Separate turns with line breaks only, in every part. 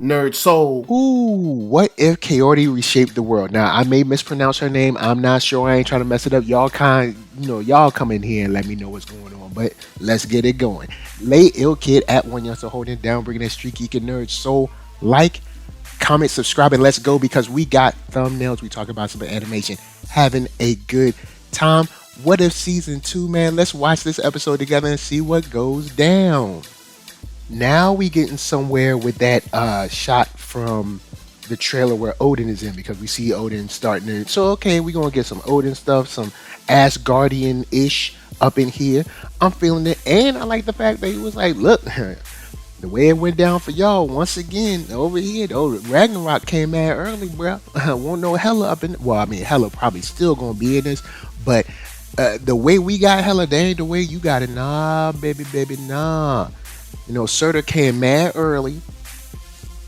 Nerd Soul.
Ooh, what if Kahhori reshaped the world? Now, I may mispronounce her name. I'm not sure. I ain't trying to mess it up. Y'all come in here and let me know what's going on. But let's get it going. Lay Ill Kid at OneYoungsta holding it down, bringing that StreetGeek and NERDSoul. Like, comment, subscribe, and let's go because we got thumbnails. We talk about some animation. Having a good time. What if season 2, man? Let's watch this episode together and see what goes down. Now we getting somewhere with that shot from the trailer where Odin is in because we see Odin starting to. So okay, we gonna get some Odin stuff, some Asgardian ish up in here. I'm feeling it, and I like the fact that he was like, "Look, the way it went down for y'all once again over here. Oh, Ragnarok came mad early, bro. Won't no Hella up in. Well, I mean, Hella probably still gonna be in this, but the way we got Hella, that ain't the way you got it. Nah, baby, nah." Surtur came mad early,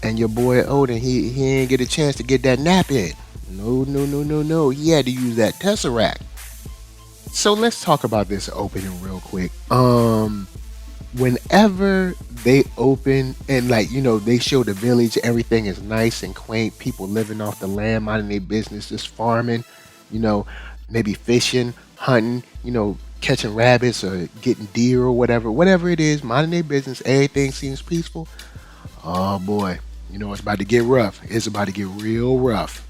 and your boy Odin, he ain't get a chance to get that nap in. No. He had to use that Tesseract. So let's talk about this opening real quick. Whenever they open and they show the village, everything is nice and quaint. People living off the land, minding their business, just farming. Maybe fishing, hunting. Catching rabbits or getting deer or whatever it is, minding their business, everything seems peaceful. Oh boy, it's about to get rough. It's about to get real rough.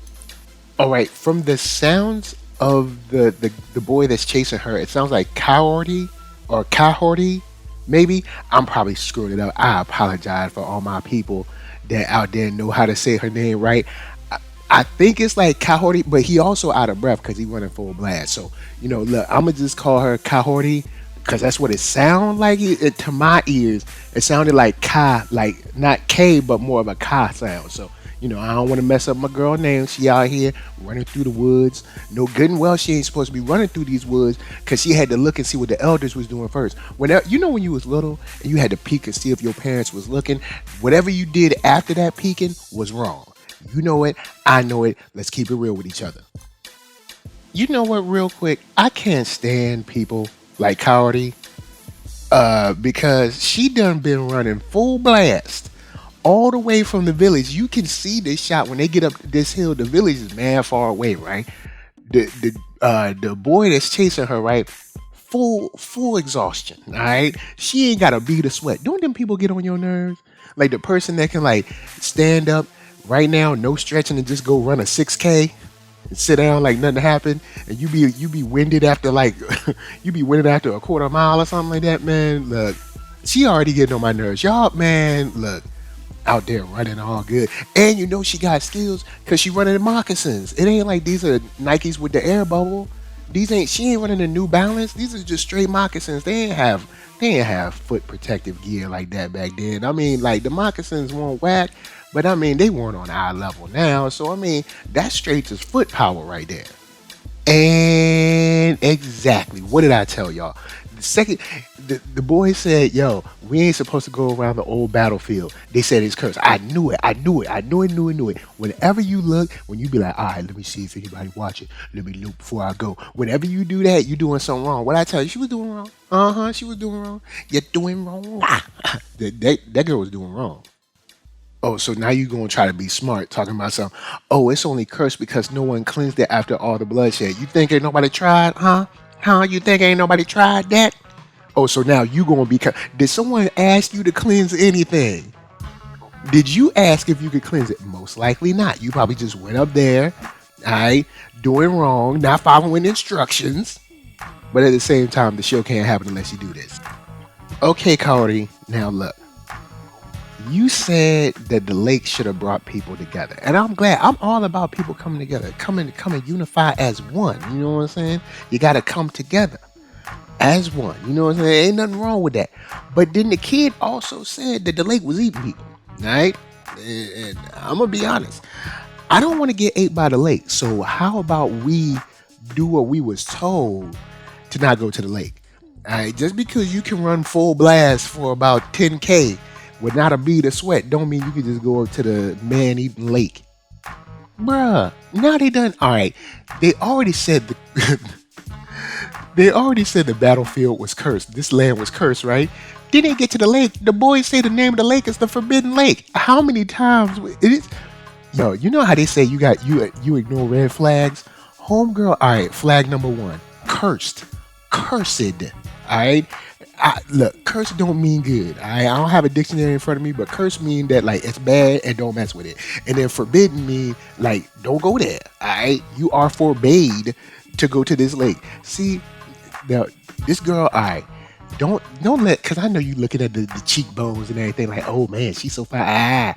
All right, from the sounds of the boy that's chasing her, it sounds like Kahhori or Kahhori. Maybe I'm probably screwing it up. I apologize for all my people that out there know how to say her name right. I think it's like Kahhori, but he also out of breath because he running full blast. So, look, I'm gonna just call her Kahhori because that's what it sounds like. To my ears, it sounded like Ka, like not K, but more of a Ka sound. So, I don't want to mess up my girl name. She out here running through the woods. No good and well, she ain't supposed to be running through these woods because she had to look and see what the elders was doing first. Whenever when you was little and you had to peek and see if your parents was looking, whatever you did after that peeking was wrong. You know it, I know it. Let's keep it real with each other. You know what, real quick, I can't stand people like Kahhori because she done been running full blast all the way from the village. You can see this shot when they get up this hill. The village is mad far away, right? The boy that's chasing her, right? Full exhaustion, all right? She ain't got a bead of sweat. Don't them people get on your nerves? Like the person that can stand up right now, no stretching, and just go run a 6K and sit down like nothing happened, and you be winded after you be winded after a quarter mile or something like that, man. Look, she already getting on my nerves. Y'all, man, look, out there running all good. And she got skills because she running in moccasins. It ain't like these are Nikes with the air bubble. She ain't running a New Balance. These are just straight moccasins. They ain't have foot protective gear like that back then. I mean, like the moccasins won't whack, but I mean they weren't on eye level now. So I mean that's straight to foot power right there. And exactly, what did I tell y'all? The boy said, "Yo, we ain't supposed to go around the old battlefield." They said it's cursed. I knew it. Whenever you look, when you be like, "All right, let me see if anybody watching. Let me look before I go." Whenever you do that, you doing something wrong. What I tell you, she was doing wrong. She was doing wrong. You're doing wrong. That girl was doing wrong. Oh, so now you gonna try to be smart, talking about something. Oh, it's only cursed because no one cleansed it after all the bloodshed. You think ain't nobody tried, huh? Huh? You think ain't nobody tried that? Oh, so now you gonna be? Did someone ask you to cleanse anything? Did you ask if you could cleanse it? Most likely not. You probably just went up there, all right, doing wrong, not following instructions. But at the same time, the show can't happen unless you do this. Okay, Cody. Now look. You said that the lake should have brought people together. And I'm glad. I'm all about people coming together, coming unify as one. You know what I'm saying? You got to come together as one. You know what I'm saying? Ain't nothing wrong with that. But then the kid also said that the lake was eating people. Right? And I'm going to be honest. I don't want to get ate by the lake. So how about we do what we was told to not go to the lake? All right? Just because you can run full blast for about 10K with not a bead of sweat don't mean you can just go up to the man-eating lake. Bruh, now they done. All right, they already said the battlefield was cursed. This land was cursed, right? Then they get to the lake. The boys say the name of the lake is the Forbidden Lake. How many times it is? Yo, you know how they say you ignore red flags? Homegirl, all right, flag number one. Cursed. Cursed. All right. Look, curse don't mean good. I don't have a dictionary in front of me, but curse mean that like it's bad and don't mess with it. And then forbidden mean like don't go there. All right. You are forbade to go to this lake. See, now this girl, all right. Don't let, cause I know you looking at the cheekbones and everything like, oh man, she's so fine.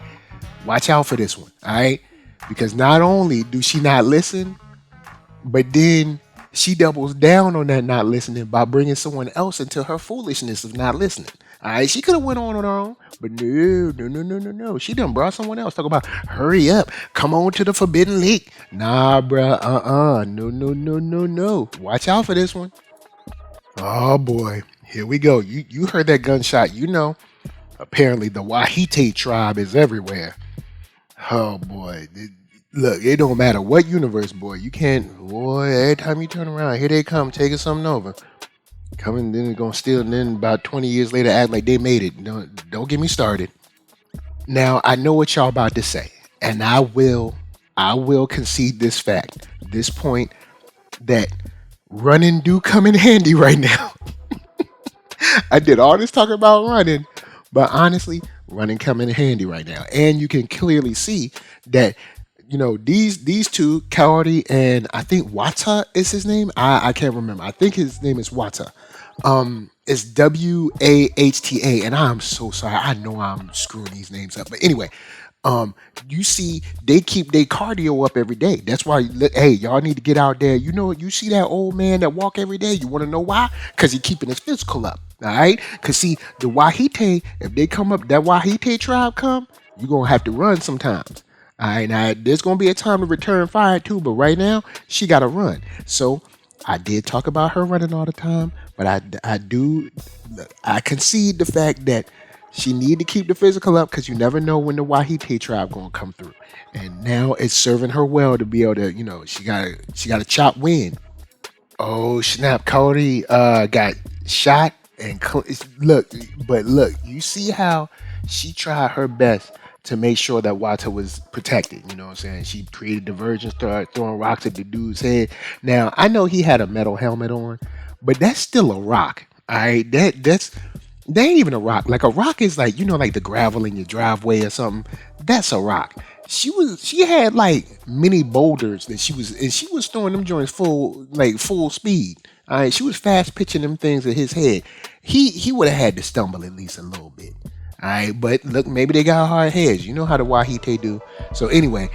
Watch out for this one, all right? Because not only do she not listen, but then she doubles down on that not listening by bringing someone else into her foolishness of not listening. All right, she could have went on her own, but no. She done brought someone else. Talk about hurry up, come on to the Forbidden Lake. Nah, bruh, no. Watch out for this one. Oh boy, here we go. You heard that gunshot, you know. Apparently the Wahite tribe is everywhere. Oh boy. Look, it don't matter what universe, boy. You can't, boy, every time you turn around, here they come, taking something over. Coming, then they're gonna steal, and then about 20 years later act like they made it. Don't get me started. Now, I know what y'all about to say, and I will concede this fact, this point, that running do come in handy right now. I did all this talking about running, but honestly, running come in handy right now. And you can clearly see that, you know, these two, Kahhori and I think Wata is his name. I can't remember. I think his name is Wata. It's Wahta, and I'm so sorry. I know I'm screwing these names up, but anyway, you see, they keep their cardio up every day. That's why, hey, y'all need to get out there. You know, you see that old man that walk every day. You want to know why? Because he keeping his physical up. All right. Because see, the Wahite, if they come up, that Wahite tribe come, you're gonna have to run sometimes. All right. Now there's gonna be a time to return fire too, but right now she gotta run. So I did talk about her running all the time, but I concede the fact that she need to keep the physical up because you never know when the Wahite tribe gonna come through. And now it's serving her well to be able to, you know, she got a chop win. Oh snap! Cody got shot and look, you see how she tried her best to make sure that Wata was protected. You know what I'm saying? She created diversions, started throwing rocks at the dude's head. Now I know he had a metal helmet on, but that's still a rock. All right, that ain't even a rock. Like a rock is like, you know, like the gravel in your driveway or something. That's a rock. She had like mini boulders that she was throwing them joints full speed. All right, she was fast pitching them things at his head. He would have had to stumble at least a little bit. All right, but look, maybe they got hard heads. You know how the Wahite do. So anyway,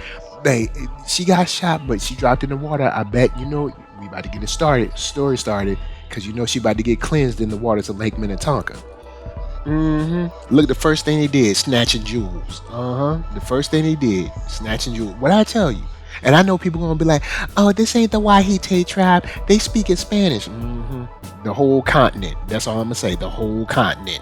she got shot, but she dropped in the water. I bet, you know, we about to get story started, because you know she about to get cleansed in the waters of Lake Minnetonka. Look, the first thing they did, snatching jewels. The first thing they did, snatching jewels. What I tell you? And I know people gonna be like, "Oh, this ain't the Wahite tribe. They speak in Spanish." The whole continent. That's all I'm gonna say. The whole continent.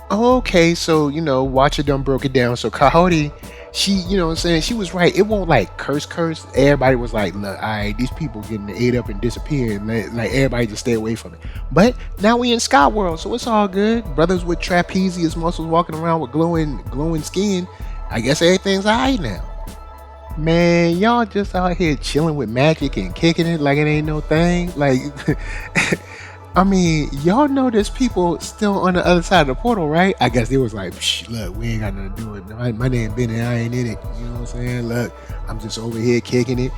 Okay, so you know, Watcher done broke it down. So Kahhori, she, you know what I'm saying, she was right. It won't like curse. Everybody was like, look, all right, these people getting ate up and disappearing. Like everybody just stay away from it. But now we in Sky World, so it's all good. Brothers with trapezius muscles walking around with glowing skin. I guess everything's alright now. Man, y'all just out here chilling with magic and kicking it like it ain't no thing. Like, I mean, y'all know there's people still on the other side of the portal, right? I guess they was like, look, we ain't got nothing to do with it. My name Benny, I ain't in it. You know what I'm saying? Look, I'm just over here kicking it,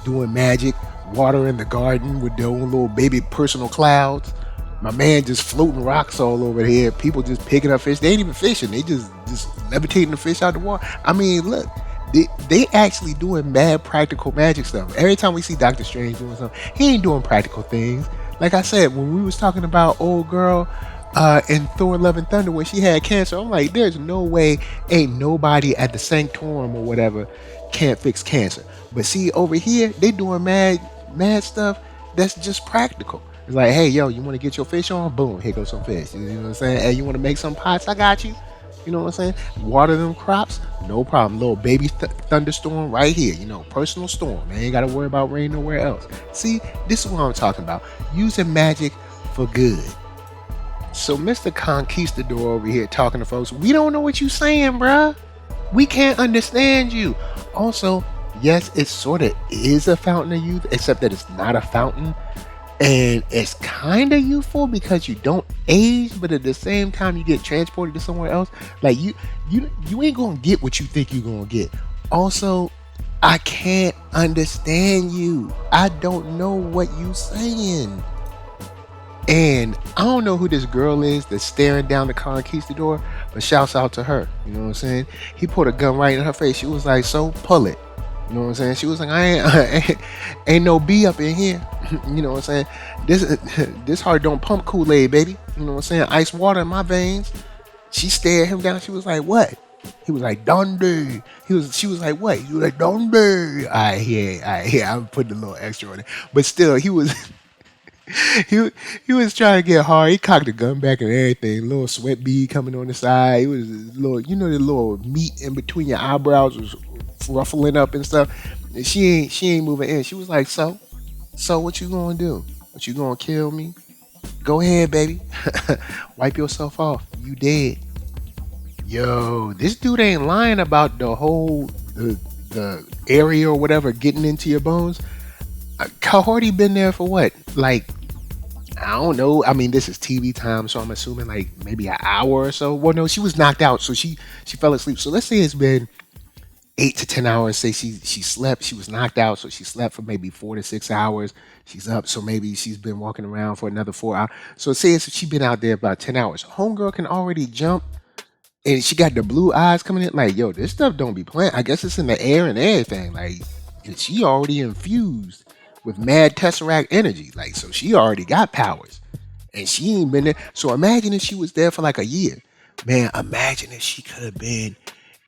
doing magic, watering the garden with their own little baby personal clouds. My man just floating rocks all over here. People just picking up fish. They ain't even fishing. They just levitating the fish out the water. I mean, look, they actually doing mad practical magic stuff. Every time we see Doctor Strange doing something, he ain't doing practical things. Like I said, when we was talking about old girl in Thor Love and Thunder when she had cancer, I'm like, there's no way ain't nobody at the Sanctorum or whatever can't fix cancer. But see, over here, they doing mad stuff that's just practical. It's like, hey, yo, you want to get your fish on? Boom, here goes some fish. You know what I'm saying? Hey, you want to make some pots? I got you. You know what I'm saying? Water them crops, no problem. Little baby thunderstorm right here. You know, personal storm. Man, ain't got to worry about rain nowhere else. See, this is what I'm talking about. Using magic for good. So Mr. Conquistador over here talking to folks, we don't know what you saying, bruh. We can't understand you. Also, yes, it sort of is a fountain of youth, except that it's not a fountain. And it's kind of youthful because you don't age, but at the same time you get transported to somewhere else. Like you ain't gonna get what you think you're gonna get. Also, I can't understand you. I don't know what you saying. And I don't know who this girl is that's staring down the conquistador, but shouts out to her. You know what I'm saying? He put a gun right in her face. She was like, "So pull it." You know what I'm saying? She was like, ain't no B up in here." You know what I'm saying? This this heart don't pump Kool-Aid, baby. You know what I'm saying? Ice water in my veins. She stared him down. She was like, "What?" He was like, "Donde." She was like, "What?" He was like, "Donde." Yeah. I'm putting a little extra on it, but still, he was he he was trying to get hard. He cocked the gun back and everything. Little sweat bead coming on the side. It was a little, the little meat in between your eyebrows was ruffling up and stuff. And she ain't moving in. She was like, so what you gonna do? What you gonna kill me? Go ahead, baby. Wipe yourself off. You dead. Yo, this dude ain't lying about the area or whatever getting into your bones. Kahhori been there for what? Like, I don't know. I mean, this is TV time, so I'm assuming like maybe an hour or so. Well, no, she was knocked out, so she fell asleep. So let's say it's been 8 to 10 hours. Say she slept. She was knocked out, so she slept for maybe 4 to 6 hours. She's up, so maybe she's been walking around for another 4 hours. So say she been out there about 10 hours. Homegirl can already jump, and she got the blue eyes coming in. Like, yo, this stuff don't be playing. I guess it's in the air and everything. Like, she already infused with mad tesseract energy. Like, so she already got powers, and she ain't been there. So imagine if she was there for like a year. Man, imagine if she could have been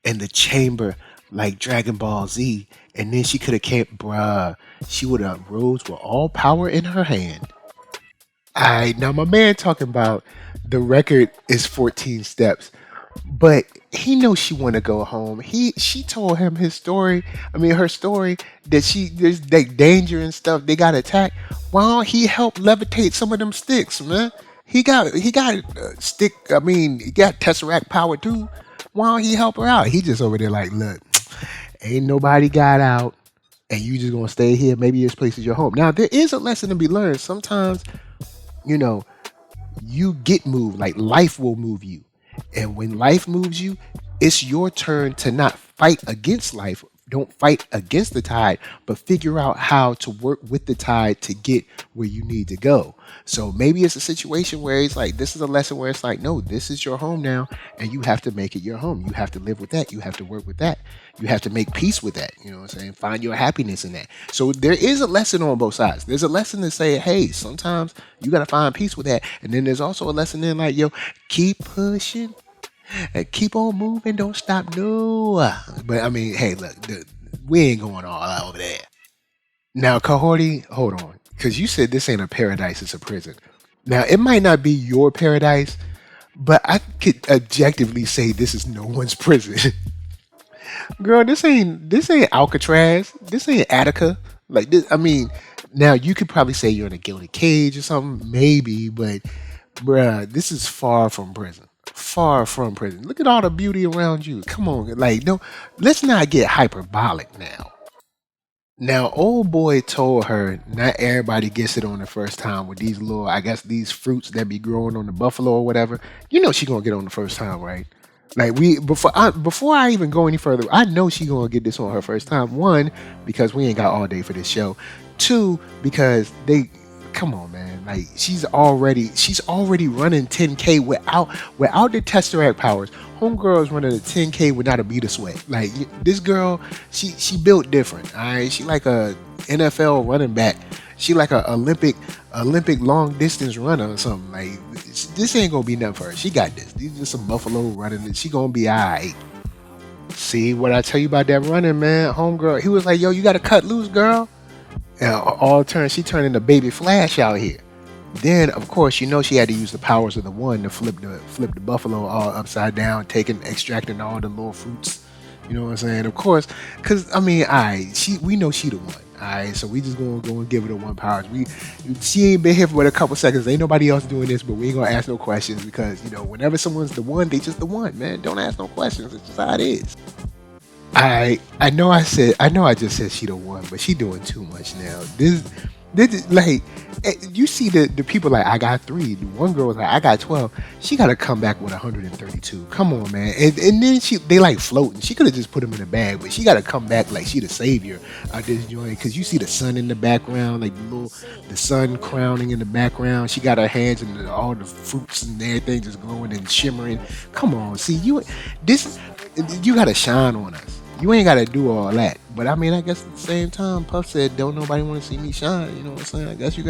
in the chamber like Dragon Ball Z, and then she could have came, bruh. She would have rose with all power in her hand. Alright, now my man talking about the record is 14 steps, but he knows she want to go home. She told him his story. I mean, her story that there's like danger and stuff. They got attacked. Well, he helped levitate some of them sticks, man. He got stick. I mean, he got tesseract power too. Why don't he help her out? He just over there like, look, ain't nobody got out, and you just gonna stay here. Maybe this place is your home. Now there is a lesson to be learned. Sometimes, you know, you get moved. Like life will move you, and when life moves you, it's your turn to not fight against life. Don't fight against the tide, but figure out how to work with the tide to get where you need to go. So maybe it's a situation where it's like, this is a lesson where it's like, no, this is your home now, and you have to make it your home. You have to live with that. You have to work with that. You have to make peace with that. You know what I'm saying? Find your happiness in that. So there is a lesson on both sides. There's a lesson to say, hey, sometimes you got to find peace with that. And then there's also a lesson in like, yo, keep pushing and keep on moving. Don't stop. No. But I mean, hey, look, we ain't going all out over there. Now, Kahhori, hold on. Because you said this ain't a paradise, it's a prison. Now, it might not be your paradise, but I could objectively say this is no one's prison. Girl, this ain't Alcatraz. This ain't Attica. Like this, I mean, now you could probably say you're in a gilded cage or something, maybe, but bruh, this is far from prison. Far from prison. Look at all the beauty around you. Come on, like no, let's not get hyperbolic now. Now, old boy told her not everybody gets it on the first time with these little, I guess these fruits that be growing on the buffalo or whatever. You know she gonna get on the first time, right? Like we before I even go any further, I know she gonna get this on her first time. One, because we ain't got all day for this show. Two, because they come on, man. Like she's already running 10K without the Tesseract powers. Homegirl is running a 10K without a beat of sweat. Like this girl, she built different. All right, she like a NFL running back. She like a Olympic long distance runner or something. Like this ain't gonna be nothing for her. She got this. These are some buffalo running. She gonna be alright. See what I tell you about that running, man? Homegirl, he was like, yo, you gotta cut loose, girl. And she turned into baby Flash out here. Then, of course, she had to use the powers of the one to flip the buffalo all upside down, extracting all the little fruits. You know what I'm saying? Of course, because I mean, we know she the one. Alright, so we just gonna go and give it a 1 powers. She ain't been here for but a couple seconds. Ain't nobody else doing this, but we ain't gonna ask no questions because whenever someone's the one, they just the one, man. Don't ask no questions. It's just how it is. I know I just said she the one, but she doing too much now. This is like you see the people like I got 3. The one girl was like I got 12. She got to come back with 132. Come on, man. And then they like floating. She could have just put them in a bag, but she got to come back like she the savior of this joint because you see the sun in the background, like the sun crowning in the background. She got her hands and all the fruits and everything just glowing and shimmering. Come on, see you got to shine on us. You ain't got to do all that. But I mean, I guess at the same time, Puff said, don't nobody want to see me shine. You know what I'm saying? I guess you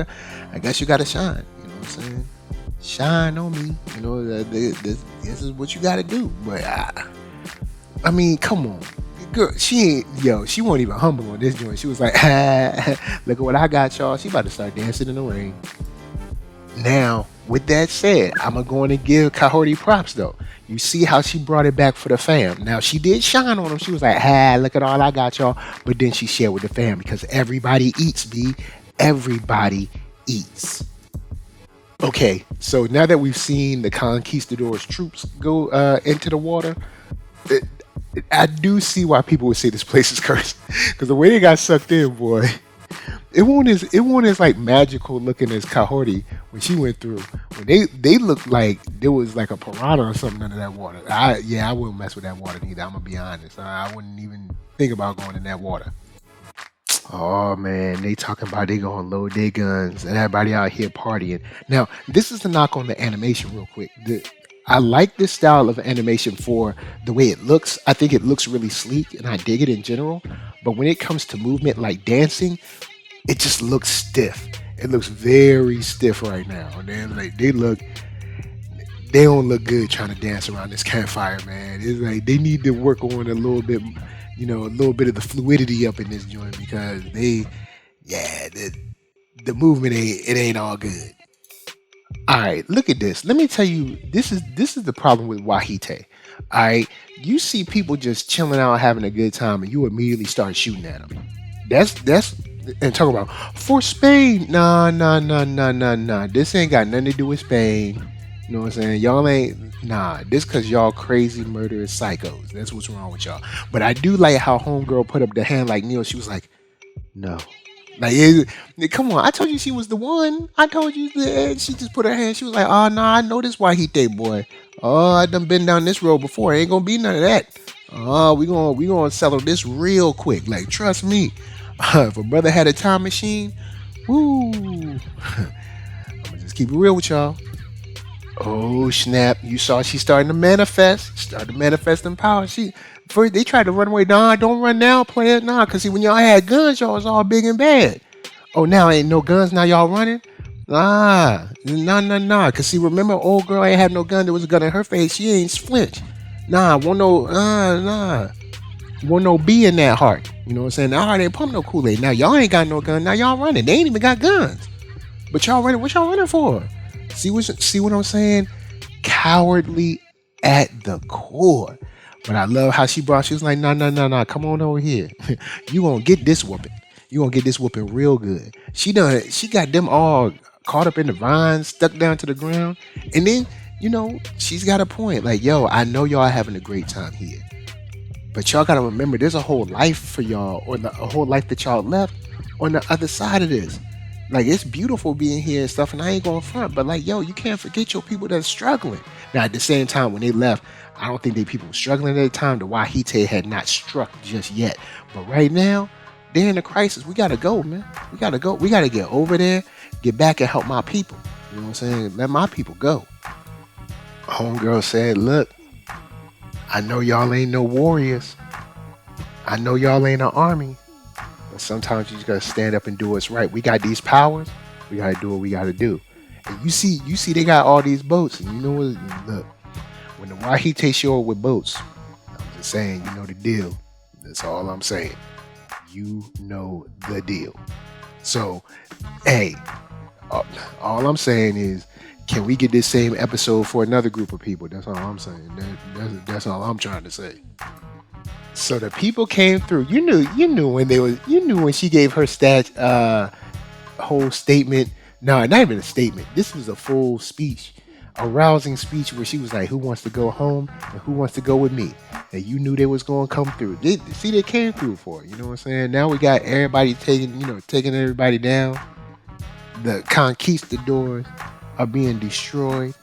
got to shine. You know what I'm saying? Shine on me. This is what you got to do. But I mean, come on. Girl, she won't even humble on this joint. She was like, look at what I got, y'all. She about to start dancing in the rain. Now, with that said, I'm going to give Kahhori props, though. You see how she brought it back for the fam. Now, she did shine on them. She was like, look at all I got, y'all. But then she shared with the fam because everybody eats, B. Everybody eats. Okay, so now that we've seen the Conquistadors troops go into the water, I do see why people would say this place is cursed. Because the way they got sucked in, boy... It wasn't as like magical looking as Kahhori when she went through. When they looked like there was like a piranha or something under that water. I wouldn't mess with that water either. I'm gonna be honest. I wouldn't even think about going in that water. Oh man, they talking about they gonna load their guns and everybody out here partying. Now this is the knock on the animation real quick. I like this style of animation for the way it looks. I think it looks really sleek and I dig it in general. But when it comes to movement like dancing, it just looks stiff. It looks very stiff right now. And they don't look good trying to dance around this campfire, man. It's like they need to work on a little bit, a little bit of the fluidity up in this joint because the movement ain't all good. All right, look at this. Let me tell you, this is the problem with Wahite. All right, you see people just chilling out, having a good time, and you immediately start shooting at them. That's and talk about for Spain. Nah. This ain't got nothing to do with Spain. You know what I'm saying? Y'all ain't this cause y'all crazy murderous psychos. That's what's wrong with y'all. But I do like how homegirl put up the hand like Neil. She was like, no. Like, come on! I told you she was the one. I told you that. She just put her hand. She was like, "Oh no, I know this Wahite boy. Oh, I done been down this road before. Ain't gonna be none of that. Oh, we gonna settle this real quick. Like, trust me. If a brother had a time machine, woo. I'm gonna just keep it real with y'all. Oh snap! You saw she starting to manifest. Started to manifest in power. First, they tried to run away. Nah, don't run now, player. Nah, because see, when y'all had guns, y'all was all big and bad. Oh, now ain't no guns. Now y'all running? Nah. Because see, remember, old girl ain't had no gun. There was a gun in her face. She ain't flinch. Nah. Won't no B in that heart. You know what I'm saying? That heart ain't pump no Kool-Aid. Now y'all ain't got no gun. Now y'all running. They ain't even got guns. But y'all running. What y'all running for? See what I'm saying? Cowardly at the core. But I love how she was like, nah, come on over here. You gonna get this whooping. You gonna get this whooping real good. She got them all caught up in the vines, stuck down to the ground. And then, she's got a point. Like, yo, I know y'all having a great time here. But y'all gotta remember there's a whole life for y'all, or a whole life that y'all left on the other side of this. Like, it's beautiful being here and stuff, and I ain't going front, but like, yo, you can't forget your people that's struggling. Now, at the same time, when they left, I don't think they people were struggling at the time. The Wahite had not struck just yet. But right now, they're in a crisis. We got to go, man. We got to go. We got to get over there, get back and help my people. You know what I'm saying? Let my people go. Homegirl said, look, I know y'all ain't no warriors. I know y'all ain't an army. But sometimes you just got to stand up and do what's right. We got these powers. We got to do what we got to do. And you see they got all these boats. And you know what? Look. When the Wahite show up with boats, I'm just saying, you know the deal. That's all I'm saying. You know the deal. So, hey, all I'm saying is, can we get this same episode for another group of people? That's all I'm saying. That's all I'm trying to say. So the people came through. You knew when they was, you knew when she gave her whole statement. No, not even a statement. This was a full speech, a rousing speech where she was like, "Who wants to go home and who wants to go with me?" And you knew they was gonna come through. They came through for it. You know what I'm saying? Now we got everybody taking everybody down. The conquistadors are being destroyed.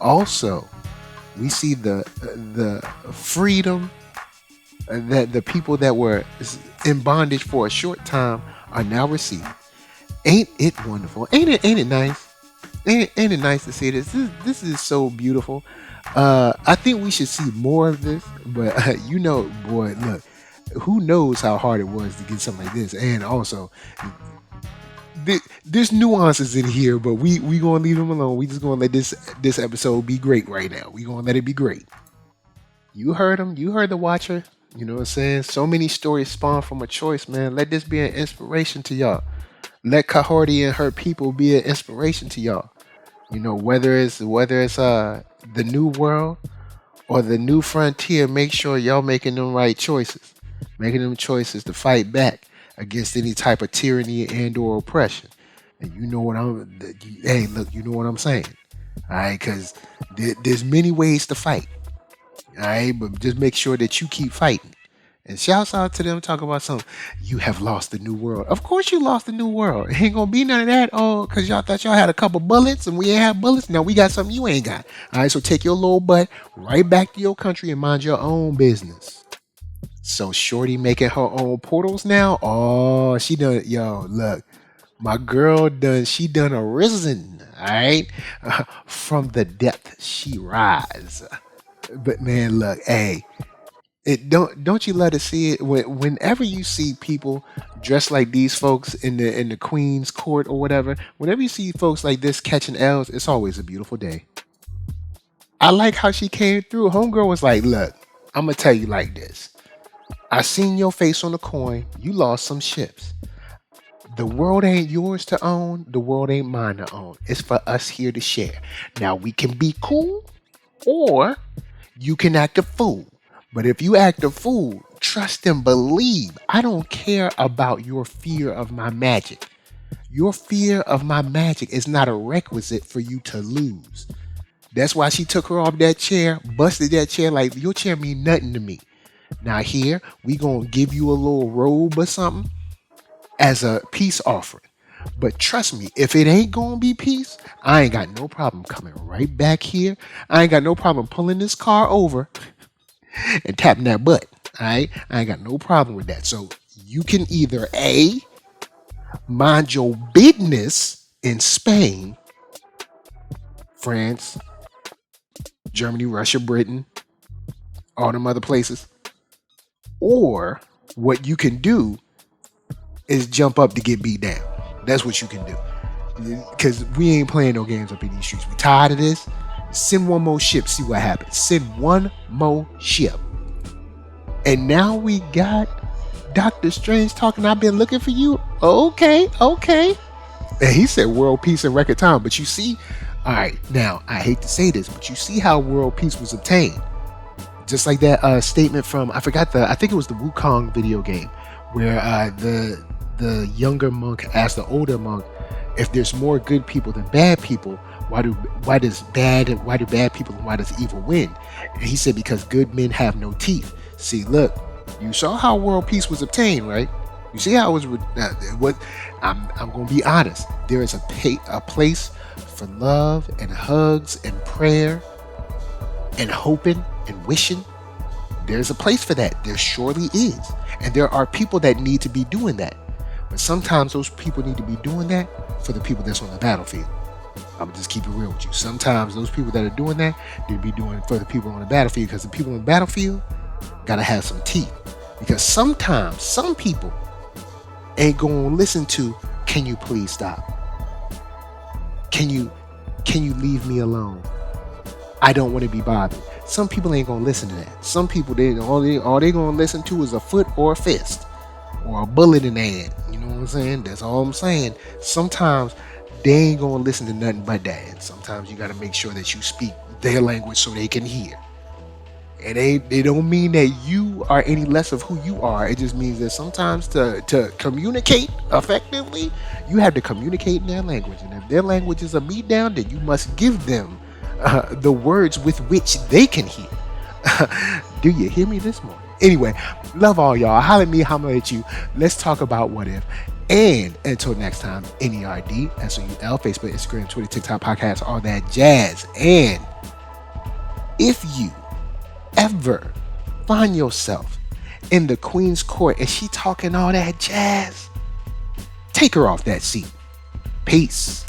Also, we see the freedom that the people that were in bondage for a short time are now receiving. Ain't it wonderful? Ain't it nice? Ain't it nice to see this? This is so beautiful. I think we should see more of this. But boy, look, who knows how hard it was to get something like this, and also there's nuances in here, but we gonna leave them alone. We just gonna let this episode be great right now. We gonna let it be great. You heard him. You heard the watcher. You know what I'm saying? So many stories spawn from a choice, man. Let this be an inspiration to y'all. Let Kahhori and her people be an inspiration to y'all. Whether it's the new world or the new frontier, make sure y'all making them right choices. Making them choices to fight back against any type of tyranny and or oppression. And you know what hey, look, you know what I'm saying. All right, because there's many ways to fight. All right, but just make sure that you keep fighting. And shouts out to them talking about something. You have lost the new world. Of course you lost the new world. It ain't gonna be none of that. Oh, because y'all thought y'all had a couple bullets and we ain't have bullets. Now we got something you ain't got. All right, so take your little butt right back to your country and mind your own business. So Shorty making her own portals now. Oh, she done. Yo, look, my girl she done arisen. All right, from the depth she rise. But man, look, hey, don't you love to see it whenever you see people dressed like these folks in the Queen's court or whatever. Whenever you see folks like this catching L's, it's always a beautiful day. I like how she came through. Homegirl was like, "Look, I'm gonna tell you like this. I seen your face on the coin. You lost some ships. The world ain't yours to own. The world ain't mine to own. It's for us here to share. Now we can be cool, or you can act a fool. But if you act a fool, trust and believe. I don't care about your fear of my magic. Your fear of my magic is not a requisite for you to lose." That's why she took her off that chair, busted that chair like, "Your chair mean nothing to me. Now here, we gonna give you a little robe or something as a peace offering. But trust me, if it ain't gonna be peace, I ain't got no problem coming right back here. I ain't got no problem pulling this car over and tapping that butt. All right, I ain't got no problem with that. So you can either A, mind your business in Spain, France, Germany, Russia, Britain, all them other places, or what you can do is jump up to get beat down. That's what you can do. Because we ain't playing no games up in these streets. We tired of this. Send one more ship, see what happens. Send one more ship. And now we got Doctor Strange talking, "I've been looking for you." Okay. And he said world peace in record time. But you see, all right, now I hate to say this, but you see how world peace was obtained. Just like that statement from, I think it was the Wu-Tang video game, where the younger monk asked the older monk, if there's more good people than bad people, why do bad people and why does evil win? And he said, because good men have no teeth. See, look, you saw how world peace was obtained, right? You see how it was. I'm gonna be honest. There is a place for love and hugs and prayer and hoping and wishing. There's a place for that. There surely is, and there are people that need to be doing that. But sometimes those people need to be doing that for the people that's on the battlefield. I'm gonna just keep it real with you. Sometimes those people that are doing that need to be doing it for the people on the battlefield, because the people on the battlefield gotta have some teeth. Because sometimes some people ain't gonna listen to, "Can you please stop? Can you leave me alone? I don't want to be bothered." Some people ain't gonna listen to that. Some people, all they gonna listen to is a foot or a fist or a bullet in the hand. You know what I'm saying? That's all I'm saying. Sometimes they ain't gonna listen to nothing but that. And sometimes you gotta make sure that you speak their language so they can hear. It don't mean that you are any less of who you are. It just means that sometimes to communicate effectively, you have to communicate in their language. And if their language is a beat down, then you must give them the words with which they can hear. Do you hear me this morning? Anyway, love all y'all. Holla at me, holla at you. Let's talk about what if. And until next time, NERDSoul, Facebook, Instagram, Twitter, TikTok, podcast, all that jazz. And if you ever find yourself in the Queen's Court and she talking all that jazz, take her off that seat. Peace.